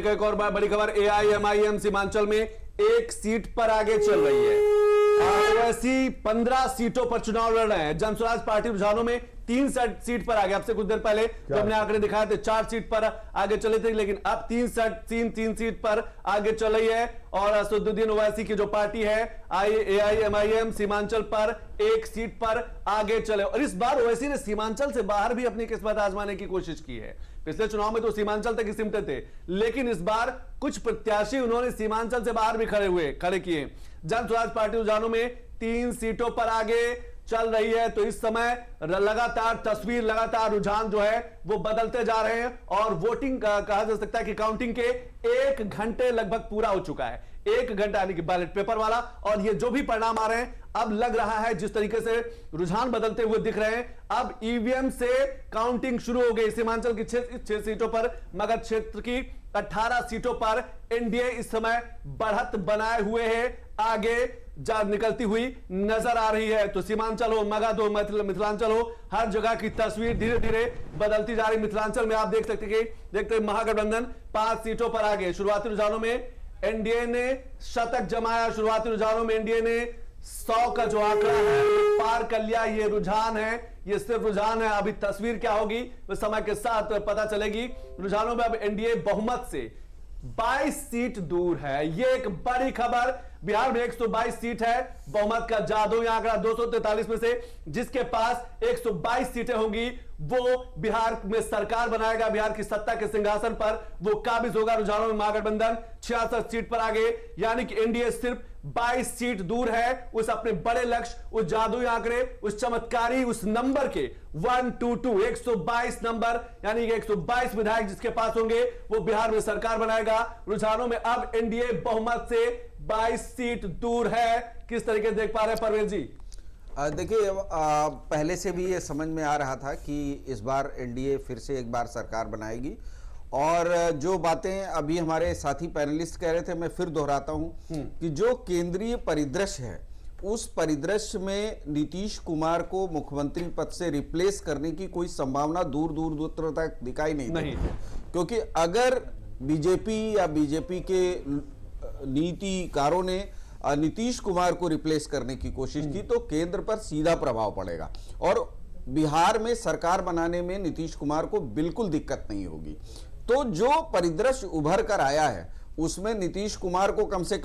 देखो एक और बड़ी खबर, एआईएमआईएम सीमांचल में एक सीट पर आगे चल रही है। वैसी 15 सीटों पर चुनाव लड़ रहे हैं। जनस्वराज पार्टी रुझानों में 3 सीट पर आगे। आपसे कुछ देर पहले जो हमने आंकड़े दिखाए थे 4 सीट पर आगे चले थे, लेकिन अब 3 सीट पर आगे चल रही है। और असदुद्दीन ओवैसी की जो पार्टी है एआईएमआईएम सीमांचल पर 1 सीट पर आगे चले। और इस बार ओवैसी ने सीमांचल से बाहर भी अपनी किस्मत आजमाने की कोशिश की है। पिछले चुनाव में तो सीमांचल तक ही सिमटे थे, लेकिन इस बार कुछ प्रत्याशी उन्होंने सीमांचल से बाहर भी खड़े किए। जनस्वराज पार्टी रुझानों में 3 सीटों पर आगे चल रही है। तो इस समय लगातार रुझान जो है वो बदलते जा रहे हैं। और वोटिंग कहा जा सकता है कि काउंटिंग के 1 घंटे लगभग पूरा हो चुका है। 1 घंटा यानी कि बैलेट पेपर वाला। और ये जो भी परिणाम आ रहे हैं, अब लग रहा है जिस तरीके से रुझान बदलते हुए दिख रहे हैं, अब ईवीएम से काउंटिंग शुरू हो गई। सीमांचल की 6 सीटों पर, मगध क्षेत्र की 18 सीटों पर एनडीए इस समय बढ़त बनाए हुए है, आगे निकलती हुई नजर आ रही है। तो सीमांचल हो, मगध हो, मिथिलांचल हो, हर जगह की तस्वीर धीरे धीरे बदलती जा रही। मिथिलांचल में आप देखते महागठबंधन 5 सीटों पर आगे। शुरुआती रुझानों में एनडीए ने शतक जमाया। शुरुआती रुझानों में एनडीए ने 100 का जो आंकड़ा है पार कर लिया। ये रुझान है, ये सिर्फ रुझान है। अभी तस्वीर क्या होगी वो समय के साथ पता चलेगी। रुझानों में अब एनडीए बहुमत से 22 सीट दूर है। ये एक बड़ी खबर। बिहार में 122 सीट है, बहुमत का जादू आंकड़ा 243 में से जिसके पास 122 सीटें होंगी वो बिहार में सरकार बनाएगा, बिहार की सत्ता के सिंहासन पर वो काबिज होगा। रुझानों में महागठबंधन 66 सीट पर आगे, यानी कि एनडीए सिर्फ 22 सीट दूर है उस अपने बड़े लक्ष्य, उस जादुई आंकड़े, उस चमत्कारी उस नंबर के 122 122 नंबर, यानी कि 122 विधायक जिसके पास होंगे वो बिहार में सरकार बनाएगा। रुझानों में अब एनडीए बहुमत से 22 सीट दूर है। किस तरीके से देख पा रहे हैं परवेज जी? देखिए, पहले से भी ये समझ में आ रहा था कि इस बार एनडीए फिर से एक बार सरकार बनाएगी। और जो बातें अभी हमारे साथी पैनलिस्ट कह रहे थे, मैं फिर दोहराता हूं कि जो केंद्रीय परिदृश्य है उस परिदृश्य में नीतीश कुमार को मुख्यमंत्री पद से रिप्लेस करने की कोई संभावना दूर तक दिखाई नहीं देती। क्योंकि अगर बीजेपी या बीजेपी के नीतिकारों ने नीतीश कुमार को रिप्लेस करने की कोशिश की तो केंद्र पर सीधा प्रभाव पड़ेगा और बिहार में सरकार बनाने में नीतीश कुमार को बिल्कुल दिक्कत नहीं होगी। तो जो परिदृश्य उभर कर आया है उसमें नीतीश कुमार को कम से कम